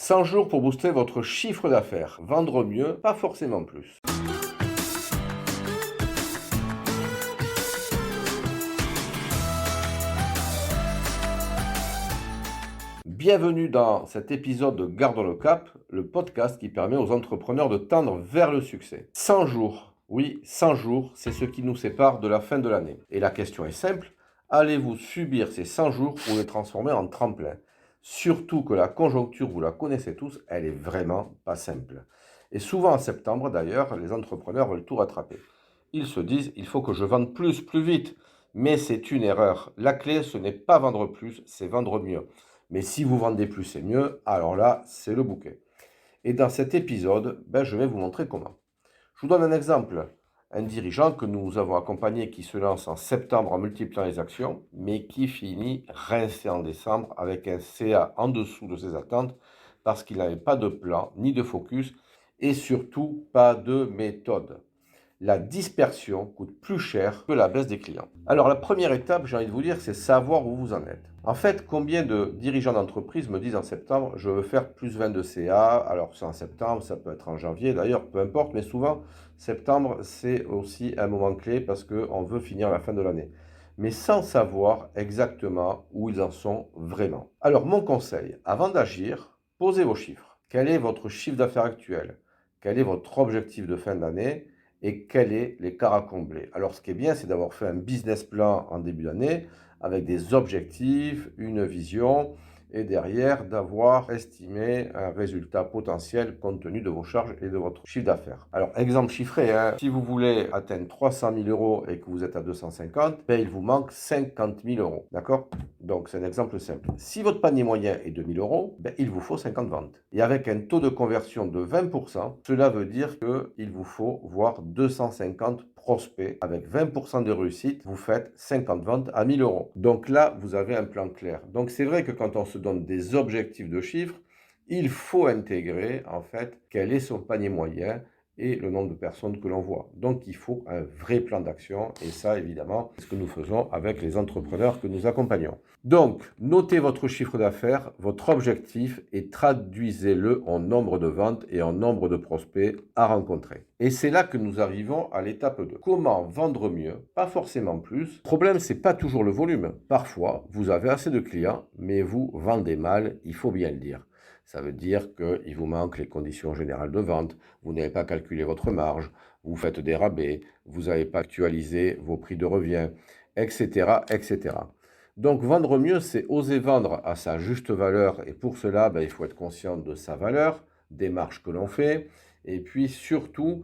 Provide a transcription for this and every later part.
100 jours pour booster votre chiffre d'affaires. Vendre mieux, pas forcément plus. Bienvenue dans cet épisode de Gardons le Cap, le podcast qui permet aux entrepreneurs de tendre vers le succès. 100 jours, oui, 100 jours, c'est ce qui nous sépare de la fin de l'année. Et la question est simple, allez-vous subir ces 100 jours ou les transformer en tremplin? Surtout que la conjoncture, vous la connaissez tous, elle est vraiment pas simple. Et souvent en septembre d'ailleurs, les entrepreneurs veulent tout rattraper. Ils se disent, il faut que je vende plus vite. Mais c'est une erreur. La clé, ce n'est pas vendre plus, c'est vendre mieux. Mais si vous vendez plus, c'est mieux. Alors là, c'est le bouquet. Et dans cet épisode, je vais vous montrer comment. Je vous donne un exemple. Un dirigeant que nous avons accompagné qui se lance en septembre en multipliant les actions, mais qui finit rincé en décembre avec un CA en dessous de ses attentes parce qu'il n'avait pas de plan ni de focus et surtout pas de méthode. La dispersion coûte plus cher que la baisse des clients. Alors la première étape, j'ai envie de vous dire, c'est savoir où vous en êtes. En fait, combien de dirigeants d'entreprise me disent en septembre, je veux faire plus 20 de CA, alors c'est en septembre, ça peut être en janvier d'ailleurs, peu importe, mais souvent, septembre, c'est aussi un moment clé parce qu'on veut finir la fin de l'année. Mais sans savoir exactement où ils en sont vraiment. Alors mon conseil, avant d'agir, posez vos chiffres. Quel est votre chiffre d'affaires actuel? Quel est votre objectif de fin d'année? Et quel est l'écart à combler. Alors, ce qui est bien, c'est d'avoir fait un business plan en début d'année avec des objectifs, une vision et derrière d'avoir estimé un résultat potentiel compte tenu de vos charges et de votre chiffre d'affaires. Alors, exemple chiffré, si vous voulez atteindre 300 000 euros et que vous êtes à 250, il vous manque 50 000 euros. D'accord? Donc, c'est un exemple simple. Si votre panier moyen est 2 000 euros, il vous faut 50 ventes. Et avec un taux de conversion de 20%, cela veut dire qu'il vous faut voir 250 prospects. Avec 20% de réussite, vous faites 50 ventes à 1 000 euros. Donc là, vous avez un plan clair. Donc, c'est vrai que quand on se donne des objectifs de chiffres, il faut intégrer, en fait, quel est son panier moyen et le nombre de personnes que l'on voit. Donc, il faut un vrai plan d'action et ça, évidemment, c'est ce que nous faisons avec les entrepreneurs que nous accompagnons. Donc, notez votre chiffre d'affaires, votre objectif et traduisez-le en nombre de ventes et en nombre de prospects à rencontrer. Et c'est là que nous arrivons à l'étape 2. Comment vendre mieux? Pas forcément plus. Le problème, c'est pas toujours le volume. Parfois, vous avez assez de clients, mais vous vendez mal, il faut bien le dire. Ça veut dire qu'il vous manque les conditions générales de vente, vous n'avez pas calculé votre marge, vous faites des rabais, vous n'avez pas actualisé vos prix de revient, etc., etc. Donc, vendre mieux, c'est oser vendre à sa juste valeur. Et pour cela, il faut être conscient de sa valeur, des marges que l'on fait, et puis surtout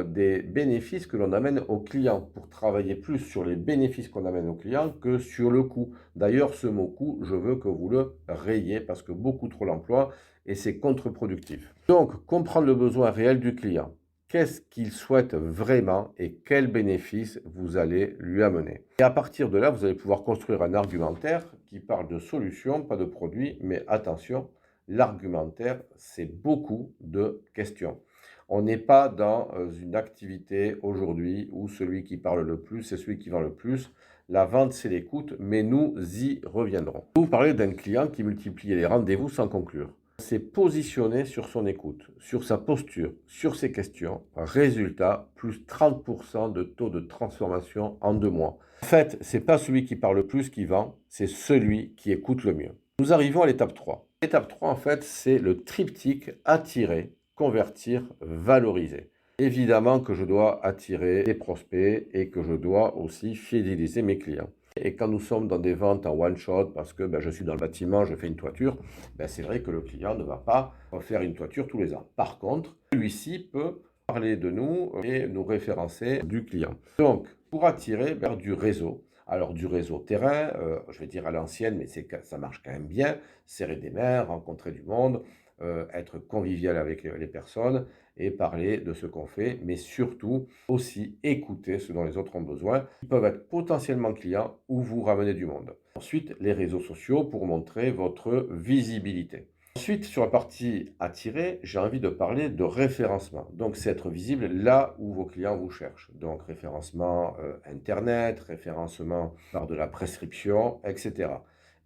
des bénéfices que l'on amène aux clients, pour travailler plus sur les bénéfices qu'on amène aux clients que sur le coût. D'ailleurs, ce mot coût, je veux que vous le rayiez parce que beaucoup trop l'emploient et c'est contre-productif. Donc, comprendre le besoin réel du client. Qu'est-ce qu'il souhaite vraiment et quels bénéfices vous allez lui amener. Et à partir de là, vous allez pouvoir construire un argumentaire qui parle de solutions, pas de produits, mais attention, l'argumentaire, c'est beaucoup de questions. On n'est pas dans une activité aujourd'hui où celui qui parle le plus, c'est celui qui vend le plus. La vente, c'est l'écoute, mais nous y reviendrons. Vous parlez d'un client qui multiplie les rendez-vous sans conclure. C'est positionné sur son écoute, sur sa posture, sur ses questions. Résultat, plus 30% de taux de transformation en 2 mois. En fait, c'est pas celui qui parle le plus qui vend, c'est celui qui écoute le mieux. Nous arrivons à l'étape 3. L'étape 3, en fait, c'est le triptyque attirer, convertir, valoriser. Évidemment que je dois attirer des prospects et que je dois aussi fidéliser mes clients. Et quand nous sommes dans des ventes en one-shot, parce que je suis dans le bâtiment, je fais une toiture, c'est vrai que le client ne va pas refaire une toiture tous les ans. Par contre, celui-ci peut parler de nous et nous référencer du client. Donc, pour attirer du réseau, alors du réseau terrain, je vais dire à l'ancienne, mais ça marche quand même bien, serrer des mains, rencontrer du monde, être convivial avec les personnes et parler de ce qu'on fait, mais surtout aussi écouter ce dont les autres ont besoin. Ils peuvent être potentiellement clients ou vous ramener du monde. Ensuite, les réseaux sociaux pour montrer votre visibilité. Ensuite, sur la partie attirer, j'ai envie de parler de référencement. Donc, c'est être visible là où vos clients vous cherchent. Donc, référencement Internet, référencement par de la prescription, etc.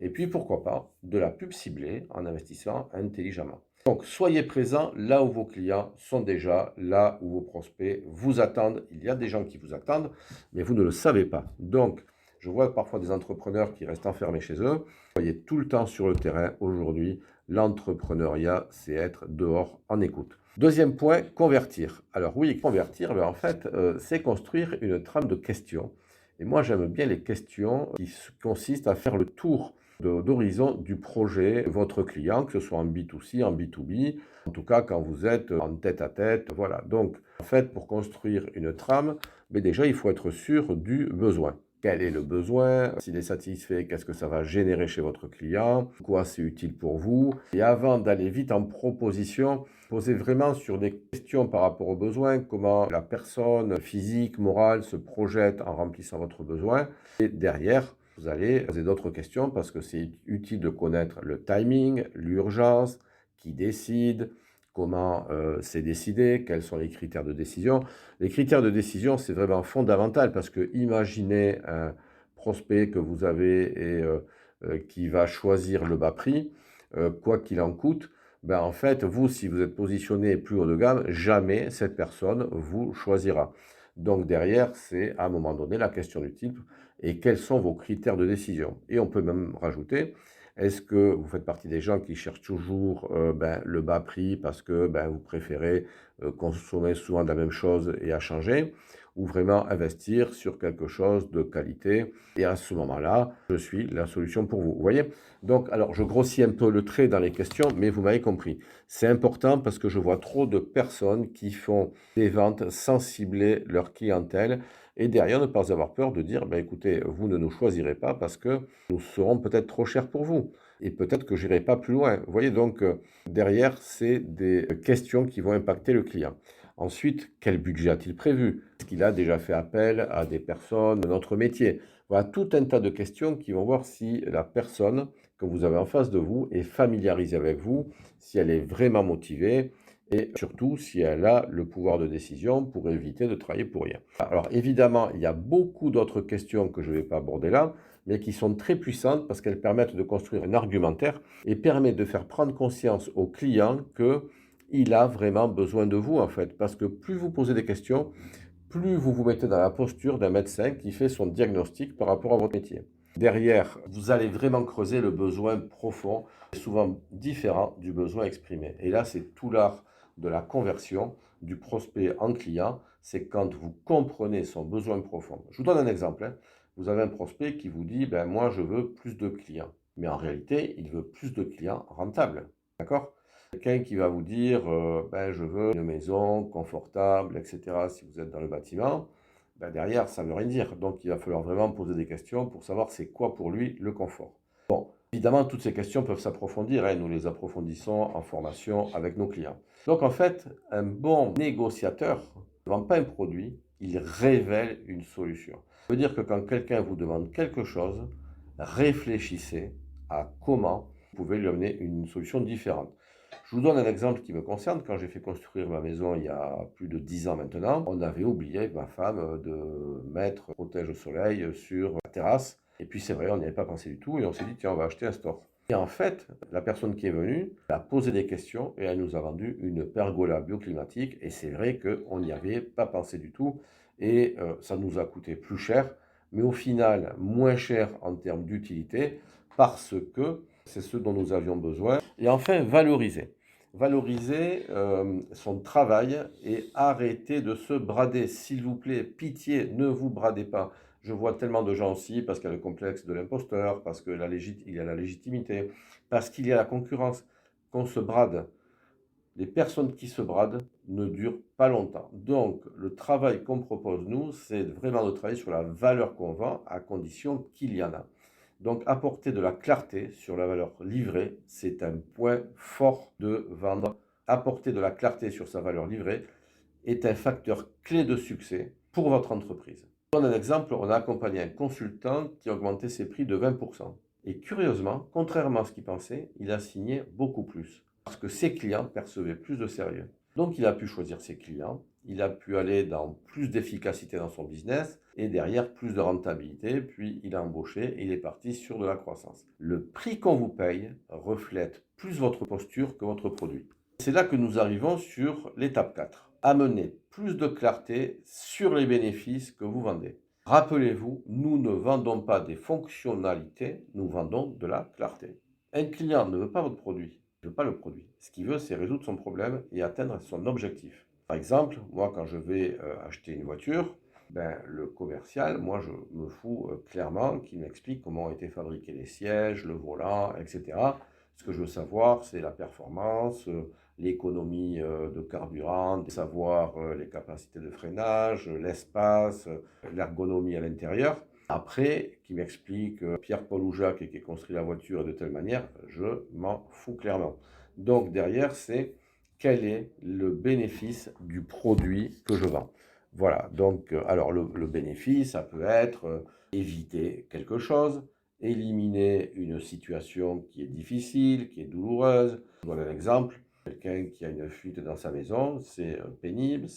Et puis, pourquoi pas, de la pub ciblée en investissant intelligemment. Donc, soyez présents là où vos clients sont déjà, là où vos prospects vous attendent. Il y a des gens qui vous attendent, mais vous ne le savez pas. Donc, je vois parfois des entrepreneurs qui restent enfermés chez eux. Soyez tout le temps sur le terrain. Aujourd'hui, l'entrepreneuriat, c'est être dehors en écoute. Deuxième point, convertir. Alors oui, convertir, en fait, c'est construire une trame de questions. Et moi, j'aime bien les questions qui consistent à faire le tour d'horizon du projet, votre client, que ce soit en B2C, en B2B, en tout cas quand vous êtes en tête-à-tête. Voilà. Donc, en fait, pour construire une trame, mais déjà, il faut être sûr du besoin. Quel est le besoin? S'il est satisfait, qu'est-ce que ça va générer chez votre client? Quoi c'est utile pour vous? Et avant d'aller vite en proposition, posez vraiment sur des questions par rapport aux besoins, comment la personne physique, morale se projette en remplissant votre besoin. Et derrière, vous allez poser d'autres questions parce que c'est utile de connaître le timing, l'urgence, qui décide, comment c'est décidé, quels sont les critères de décision. Les critères de décision, c'est vraiment fondamental parce que imaginez un prospect que vous avez et qui va choisir le bas prix, quoi qu'il en coûte. Ben en fait, vous, si vous êtes positionné plus haut de gamme, jamais cette personne vous choisira. Donc derrière, c'est à un moment donné la question du type et quels sont vos critères de décision. Et on peut même rajouter, est-ce que vous faites partie des gens qui cherchent toujours le bas prix parce que vous préférez consommer souvent de la même chose et à changer, ou vraiment investir sur quelque chose de qualité. Et à ce moment-là, je suis la solution pour vous. Vous voyez? Donc, alors, je grossis un peu le trait dans les questions, mais vous m'avez compris. C'est important parce que je vois trop de personnes qui font des ventes sans cibler leur clientèle et derrière ne pas avoir peur de dire, écoutez, vous ne nous choisirez pas parce que nous serons peut-être trop chers pour vous et peut-être que j'irai pas plus loin. Vous voyez, donc derrière, c'est des questions qui vont impacter le client. Ensuite, quel budget a-t-il prévu? Est-ce qu'il a déjà fait appel à des personnes de notre métier? Voilà, tout un tas de questions qui vont voir si la personne que vous avez en face de vous est familiarisée avec vous, si elle est vraiment motivée et surtout si elle a le pouvoir de décision pour éviter de travailler pour rien. Alors évidemment, il y a beaucoup d'autres questions que je ne vais pas aborder là, mais qui sont très puissantes parce qu'elles permettent de construire un argumentaire et permettent de faire prendre conscience au client qu'il a vraiment besoin de vous en fait. Parce que plus vous posez des questions, plus vous vous mettez dans la posture d'un médecin qui fait son diagnostic par rapport à votre métier. Derrière, vous allez vraiment creuser le besoin profond, souvent différent du besoin exprimé. Et là, c'est tout l'art de la conversion du prospect en client, c'est quand vous comprenez son besoin profond. Je vous donne un exemple. Hein. Vous avez un prospect qui vous dit, moi je veux plus de clients. Mais en réalité, il veut plus de clients rentables. D'accord? Quelqu'un qui va vous dire, je veux une maison confortable, etc. Si vous êtes dans le bâtiment, derrière, ça ne veut rien dire. Donc, il va falloir vraiment poser des questions pour savoir c'est quoi pour lui le confort. Bon, évidemment, toutes ces questions peuvent s'approfondir. Hein, nous les approfondissons en formation avec nos clients. Donc, en fait, un bon négociateur ne vend pas un produit, il révèle une solution. Ça veut dire que quand quelqu'un vous demande quelque chose, réfléchissez à comment vous pouvez lui amener une solution différente. Je vous donne un exemple qui me concerne. Quand j'ai fait construire ma maison il y a plus de 10 ans maintenant, on avait oublié avec ma femme de mettre protège au soleil sur la terrasse. Et puis c'est vrai, on n'y avait pas pensé du tout et on s'est dit, tiens, on va acheter un store. Et en fait, la personne qui est venue a posé des questions et elle nous a vendu une pergola bioclimatique. Et c'est vrai qu'on n'y avait pas pensé du tout et ça nous a coûté plus cher, mais au final moins cher en termes d'utilité parce que c'est ce dont nous avions besoin. Et enfin, valoriser. Valoriser son travail et arrêter de se brader. S'il vous plaît, pitié, ne vous bradez pas. Je vois tellement de gens aussi parce qu'il y a le complexe de l'imposteur, parce qu'il y a la légitimité, parce qu'il y a la concurrence, qu'on se brade. Les personnes qui se bradent ne durent pas longtemps. Donc, le travail qu'on propose, nous, c'est vraiment de travailler sur la valeur qu'on vend à condition qu'il y en a. Donc, apporter de la clarté sur la valeur livrée, c'est un point fort de vendre. Apporter de la clarté sur sa valeur livrée est un facteur clé de succès pour votre entreprise. Je donne un exemple, on a accompagné un consultant qui a augmenté ses prix de 20%. Et curieusement, contrairement à ce qu'il pensait, il a signé beaucoup plus parce que ses clients percevaient plus de sérieux. Donc, il a pu choisir ses clients, il a pu aller dans plus d'efficacité dans son business et derrière plus de rentabilité, puis il a embauché et il est parti sur de la croissance. Le prix qu'on vous paye reflète plus votre posture que votre produit. C'est là que nous arrivons sur l'étape 4. Amener plus de clarté sur les bénéfices que vous vendez. Rappelez-vous, nous ne vendons pas des fonctionnalités, nous vendons de la clarté. Un client ne veut pas votre produit, il ne veut pas le produit. Ce qu'il veut, c'est résoudre son problème et atteindre son objectif. Par exemple, moi, quand je vais acheter une voiture, le commercial, moi, je me fous clairement qu'il m'explique comment ont été fabriqués les sièges, le volant, etc. Ce que je veux savoir, c'est la performance, l'économie de carburant, savoir les capacités de freinage, l'espace, l'ergonomie à l'intérieur. Après, qui m'explique Pierre-Paul ou Jacques qui construit la voiture de telle manière, je m'en fous clairement. Donc derrière, c'est quel est le bénéfice du produit que je vends. Voilà, donc alors le bénéfice, ça peut être éviter quelque chose, éliminer une situation qui est difficile, qui est douloureuse. Je donne un exemple. Quelqu'un qui a une fuite dans sa maison, c'est pénible,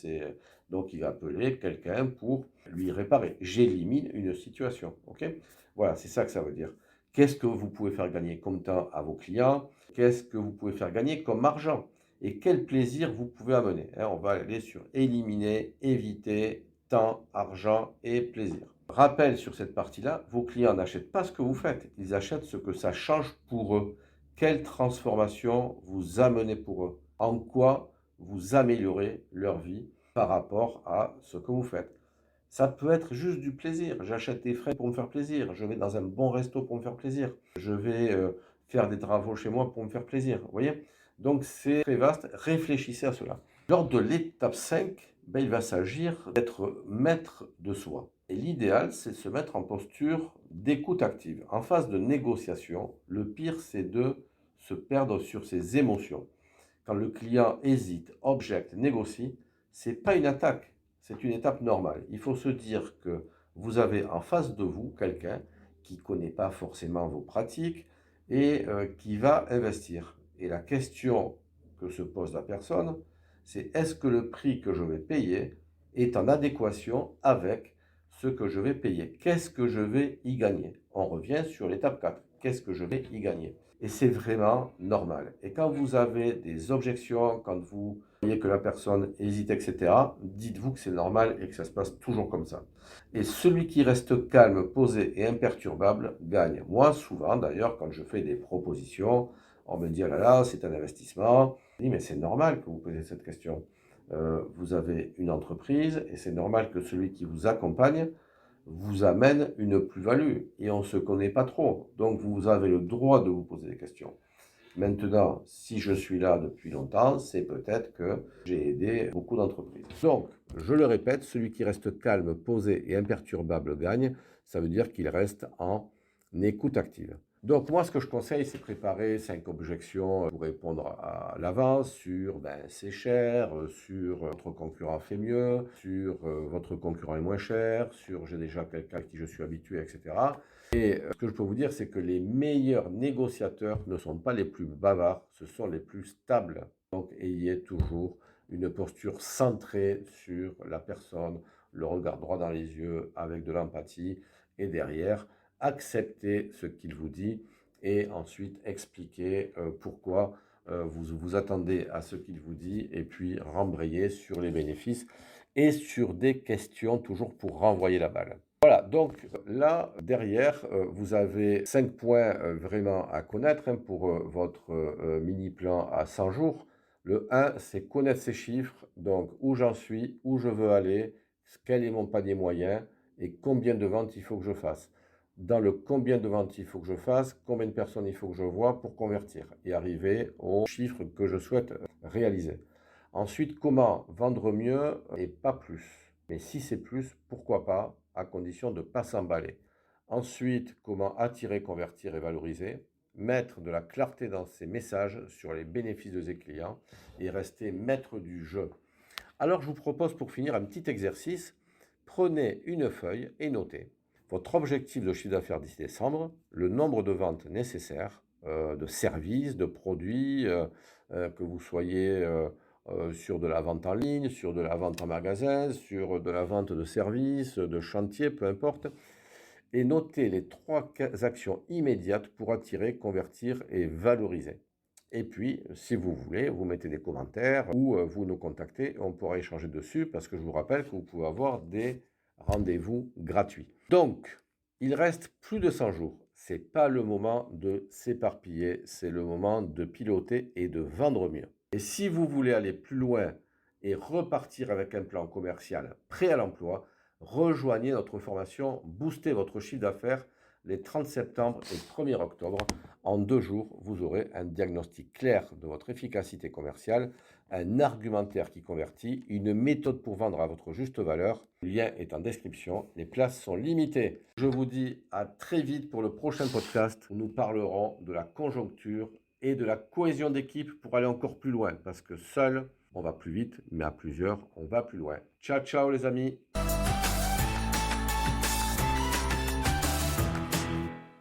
donc il va appeler quelqu'un pour lui réparer. J'élimine une situation, ok? Voilà, c'est ça que ça veut dire. Qu'est-ce que vous pouvez faire gagner comme temps à vos clients? Qu'est-ce que vous pouvez faire gagner comme argent? Et quel plaisir vous pouvez amener? On va aller sur éliminer, éviter, temps, argent et plaisir. Rappel sur cette partie-là, vos clients n'achètent pas ce que vous faites, ils achètent ce que ça change pour eux. Quelle transformation vous amenez pour eux? En quoi vous améliorez leur vie par rapport à ce que vous faites? Ça peut être juste du plaisir. J'achète des frais pour me faire plaisir. Je vais dans un bon resto pour me faire plaisir. Je vais faire des travaux chez moi pour me faire plaisir. Vous voyez? Donc c'est très vaste. Réfléchissez à cela. Lors de l'étape 5, il va s'agir d'être maître de soi. Et l'idéal, c'est de se mettre en posture d'écoute active. En phase de négociation, le pire, c'est de se perdre sur ses émotions. Quand le client hésite, objecte, négocie, ce n'est pas une attaque, c'est une étape normale. Il faut se dire que vous avez en face de vous quelqu'un qui ne connaît pas forcément vos pratiques et qui va investir. Et la question que se pose la personne, c'est est-ce que le prix que je vais payer est en adéquation avec ce que je vais payer? Qu'est-ce que je vais y gagner? On revient sur l'étape 4. Qu'est-ce que je vais y gagner? Et c'est vraiment normal. Et quand vous avez des objections, quand vous voyez que la personne hésite, etc., dites-vous que c'est normal et que ça se passe toujours comme ça. Et celui qui reste calme, posé et imperturbable gagne. Moi, souvent, d'ailleurs, quand je fais des propositions, on me dit, ah là là, c'est un investissement. Je dis, mais c'est normal que vous posiez cette question. Vous avez une entreprise et c'est normal que celui qui vous accompagne vous amène une plus-value et on ne se connaît pas trop. Donc vous avez le droit de vous poser des questions. Maintenant, si je suis là depuis longtemps, c'est peut-être que j'ai aidé beaucoup d'entreprises. Donc, je le répète, celui qui reste calme, posé et imperturbable gagne. Ça veut dire qu'il reste en écoute active. Donc, moi, ce que je conseille, c'est préparer 5 objections pour répondre à l'avance sur c'est cher, sur votre concurrent fait mieux, sur votre concurrent est moins cher, sur j'ai déjà quelqu'un à qui je suis habitué, etc. Et ce que je peux vous dire, c'est que les meilleurs négociateurs ne sont pas les plus bavards, ce sont les plus stables. Donc, ayez toujours une posture centrée sur la personne, le regard droit dans les yeux, avec de l'empathie, et derrière, acceptez ce qu'il vous dit et ensuite expliquez pourquoi vous vous attendez à ce qu'il vous dit et puis rembrayez sur les bénéfices et sur des questions toujours pour renvoyer la balle. Voilà, donc là, derrière, vous avez 5 points vraiment à connaître pour votre mini-plan à 100 jours. Le 1, c'est connaître ces chiffres, donc où j'en suis, où je veux aller, quel est mon panier moyen et combien de ventes il faut que je fasse. Dans le combien de ventes il faut que je fasse, combien de personnes il faut que je vois pour convertir et arriver aux chiffres que je souhaite réaliser. Ensuite, comment vendre mieux et pas plus. Mais si c'est plus, pourquoi pas, à condition de ne pas s'emballer. Ensuite, comment attirer, convertir et valoriser. Mettre de la clarté dans ses messages sur les bénéfices de ses clients et rester maître du jeu. Alors, je vous propose pour finir un petit exercice. Prenez une feuille et notez votre objectif de chiffre d'affaires d'ici décembre, le nombre de ventes nécessaires, de services, de produits, que vous soyez sur de la vente en ligne, sur de la vente en magasin, sur de la vente de services, de chantier, peu importe. Et notez les 3 actions immédiates pour attirer, convertir et valoriser. Et puis, si vous voulez, vous mettez des commentaires ou vous nous contactez et on pourra échanger dessus parce que je vous rappelle que vous pouvez avoir des rendez-vous gratuits. Donc, il reste plus de 100 jours. Ce n'est pas le moment de s'éparpiller, c'est le moment de piloter et de vendre mieux. Et si vous voulez aller plus loin et repartir avec un plan commercial prêt à l'emploi, rejoignez notre formation Booster votre chiffre d'affaires les 30 septembre et 1er octobre. En 2 jours, vous aurez un diagnostic clair de votre efficacité commerciale, un argumentaire qui convertit, une méthode pour vendre à votre juste valeur. Le lien est en description. Les places sont limitées. Je vous dis à très vite pour le prochain podcast où nous parlerons de la conjoncture et de la cohésion d'équipe pour aller encore plus loin. Parce que seul, on va plus vite, mais à plusieurs, on va plus loin. Ciao, ciao les amis!